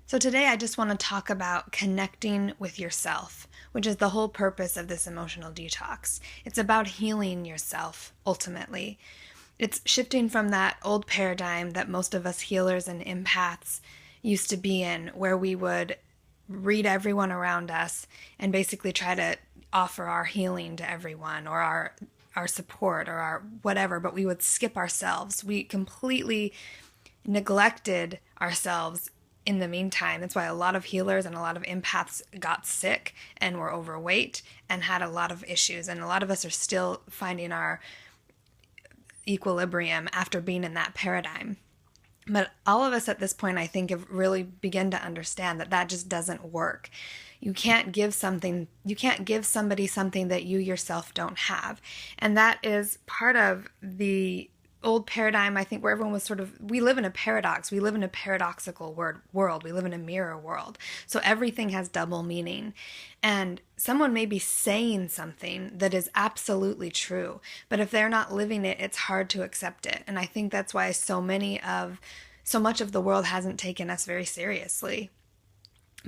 So today I just want to talk about connecting with yourself, which is the whole purpose of this emotional detox. It's about healing yourself, ultimately. It's shifting from that old paradigm that most of us healers and empaths used to be in, where we would read everyone around us and basically try to offer our healing to everyone, or our support, or our whatever, but we would skip ourselves. We completely neglected ourselves in the meantime. That's why a lot of healers and a lot of empaths got sick and were overweight and had a lot of issues. And a lot of us are still finding our equilibrium after being in that paradigm. But all of us at this point, I think, have really begun to understand that that just doesn't work. You can't give somebody something that you yourself don't have. And that is part of the old paradigm, I think, where everyone was we live in a paradox. We live in a paradoxical world. We live in a mirror world. So everything has double meaning. And someone may be saying something that is absolutely true, but if they're not living it, it's hard to accept it. And I think that's why so much of the world hasn't taken us very seriously.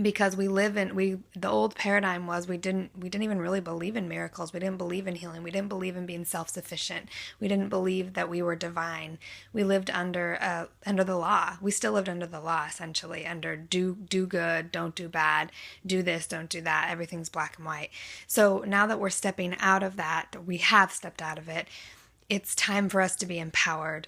Because the old paradigm was we didn't even really believe in miracles. We didn't believe in healing. We didn't believe in being self-sufficient. We didn't believe that we were divine. We lived under the law. We still lived under the law, essentially, under do good, don't do bad, do this, don't do that. Everything's black and white. So now that we're stepping out of that, we have stepped out of it. It's time for us to be empowered,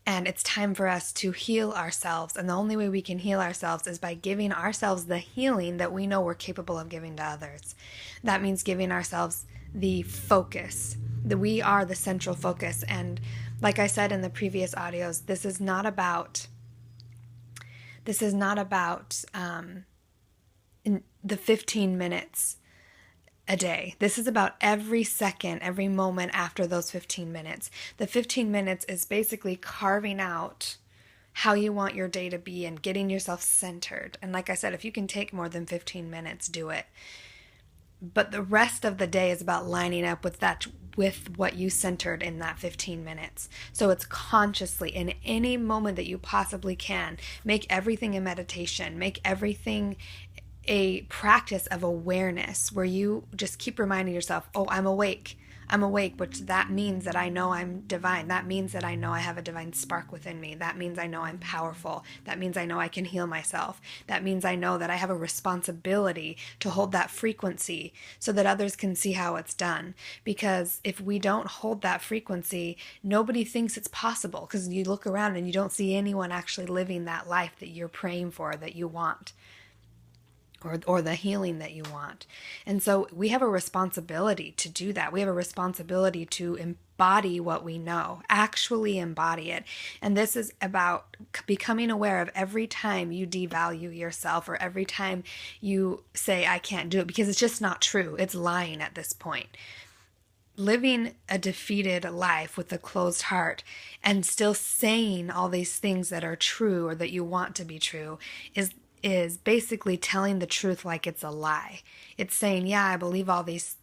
and it's time for us to heal ourselves. And the only way we can heal ourselves is by giving ourselves the healing that we know we're capable of giving to others. That means giving ourselves the focus, that we are the central focus. And like I said in the previous audios, this is not about the 15 minutes a day. This is about every second, every moment after those 15 minutes. The 15 minutes is basically carving out how you want your day to be and getting yourself centered. And like I said, if you can take more than 15 minutes, do it. But the rest of the day is about lining up with what you centered in that 15 minutes. So it's consciously, in any moment that you possibly can, make everything a meditation, make everything a practice of awareness, where you just keep reminding yourself, oh, I'm awake, which that means that I know I'm divine. That means that I know I have a divine spark within me. That means I know I'm powerful. That means I know I can heal myself. That means I know that I have a responsibility to hold that frequency so that others can see how it's done. Because if we don't hold that frequency, nobody thinks it's possible, because you look around and you don't see anyone actually living that life that you're praying for, that you want. Or the healing that you want. And so we have a responsibility to do that. We have a responsibility to embody what we know, actually embody it. And this is about becoming aware of every time you devalue yourself, or every time you say, I can't do it, because it's just not true. It's lying at this point. Living a defeated life with a closed heart and still saying all these things that are true, or that you want to be true, is basically telling the truth like it's a lie. It's saying, yeah,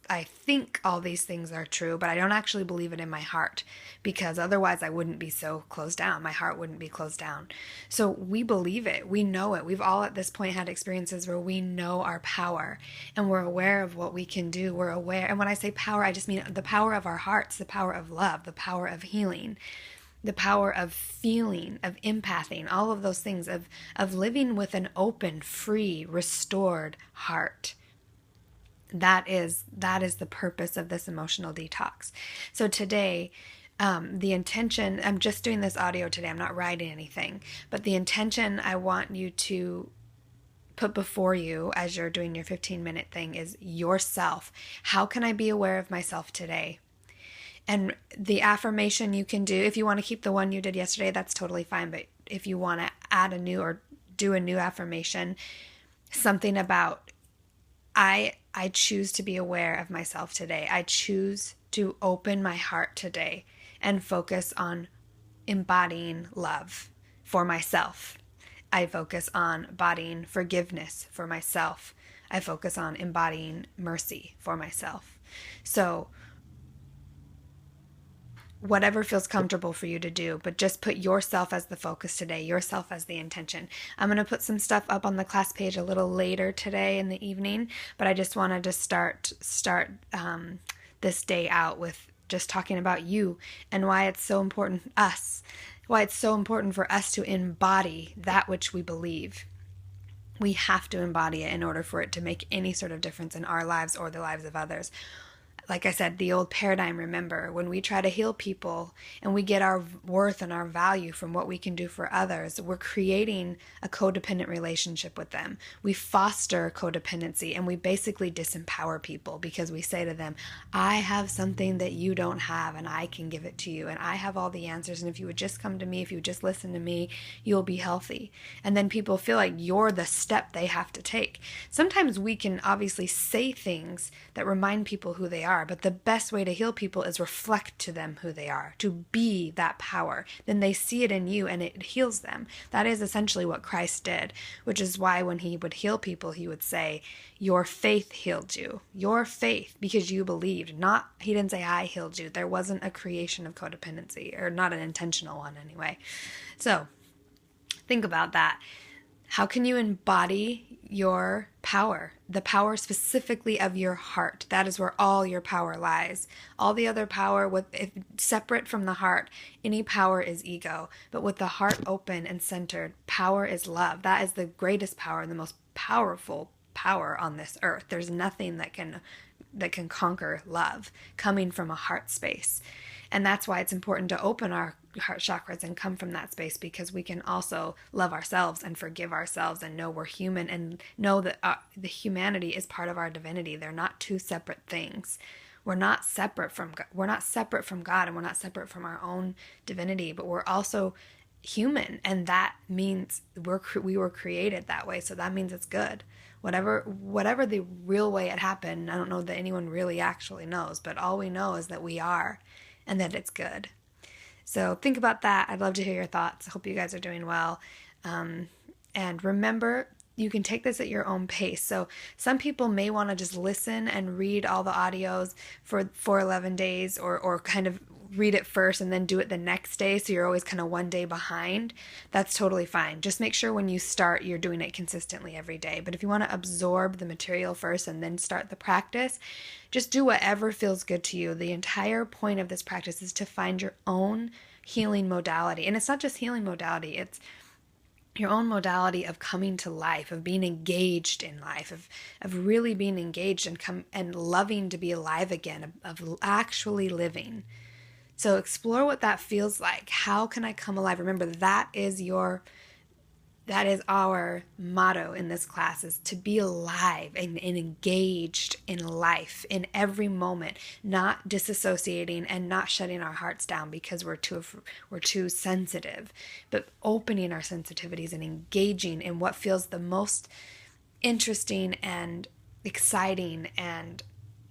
I think all these things are true, but I don't actually believe it in my heart, because otherwise I wouldn't be so closed down. My heart wouldn't be closed down. So we believe it. We know it. We've all at this point had experiences where we know our power and we're aware of what we can do. We're aware. And when I say power, I just mean the power of our hearts, the power of love, the power of healing, the power of feeling, of empathing, all of those things, of living with an open, free, restored heart. That is the purpose of this emotional detox. So today, the intention, I'm just doing this audio today, I'm not writing anything, but the intention I want you to put before you as you're doing your 15-minute thing is yourself. How can I be aware of myself today? And the affirmation you can do, if you want to keep the one you did yesterday, that's totally fine. But if you want to add a new or do a new affirmation, something about, I choose to be aware of myself today. I choose to open my heart today and focus on embodying love for myself. I focus on embodying forgiveness for myself. I focus on embodying mercy for myself. So whatever feels comfortable for you to do, but just put yourself as the focus today, yourself as the intention. I'm going to put some stuff up on the class page a little later today in the evening, but I just wanted to start this day out with just talking about you and why it's so important for us to embody that which we believe. We have to embody it in order for it to make any sort of difference in our lives or the lives of others. Like I said, the old paradigm, remember, when we try to heal people and we get our worth and our value from what we can do for others, we're creating a codependent relationship with them. We foster codependency and we basically disempower people because we say to them, I have something that you don't have and I can give it to you and I have all the answers, and if you would just come to me, if you would just listen to me, you'll be healthy. And then people feel like you're the step they have to take. Sometimes we can obviously say things that remind people who they are, but the best way to heal people is reflect to them who they are, to be that power. Then they see it in you and it heals them. That is essentially what Christ did, which is why when he would heal people, he would say, your faith healed you. Your faith, because you believed. He didn't say I healed you. There wasn't a creation of codependency, or not an intentional one anyway. So think about that. How can you embody your power? The power specifically of your heart. That is where all your power lies. All the other power, separate from the heart, any power is ego. But with the heart open and centered, power is love. That is the greatest power, the most powerful power on this earth. There's nothing that can conquer love coming from a heart space. And that's why it's important to open our heart chakras and come from that space, because we can also love ourselves and forgive ourselves and know we're human and know that the humanity is part of our divinity. They're not two separate things. We're not separate from God, and we're not separate from our own divinity, but we're also human, and that means we were created that way. So that means it's good. Whatever the real way it happened, I don't know that anyone really actually knows, but all we know is that we are, and that it's good. So think about that. I'd love to hear your thoughts. I hope you guys are doing well. And remember, you can take this at your own pace. So some people may want to just listen and read all the audios for 11 days, or kind of read it first and then do it the next day, so you're always kind of one day behind. That's totally fine. Just make sure when you start, you're doing it consistently every day. But if you want to absorb the material first and then start the practice, just do whatever feels good to you. The entire point of this practice is to find your own healing modality. And it's not just healing modality, it's your own modality of coming to life, of being engaged in life, of really being engaged and loving to be alive again, of actually living. So explore what that feels like. How can I come alive? Remember, that is our motto in this class, is to be alive and engaged in life in every moment, not disassociating and not shutting our hearts down because we're too sensitive, but opening our sensitivities and engaging in what feels the most interesting and exciting, and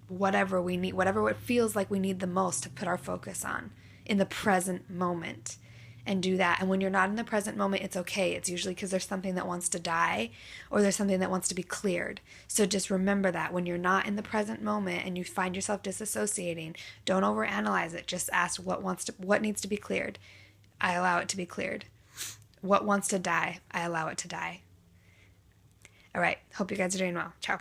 whatever we need, whatever it feels like we need the most to put our focus on in the present moment, and do that. And when you're not in the present moment, it's okay. It's usually because there's something that wants to die, or there's something that wants to be cleared. So just remember that when you're not in the present moment and you find yourself disassociating, don't overanalyze it. Just ask what needs to be cleared. I allow it to be cleared. What wants to die? I allow it to die. All right. Hope you guys are doing well. Ciao.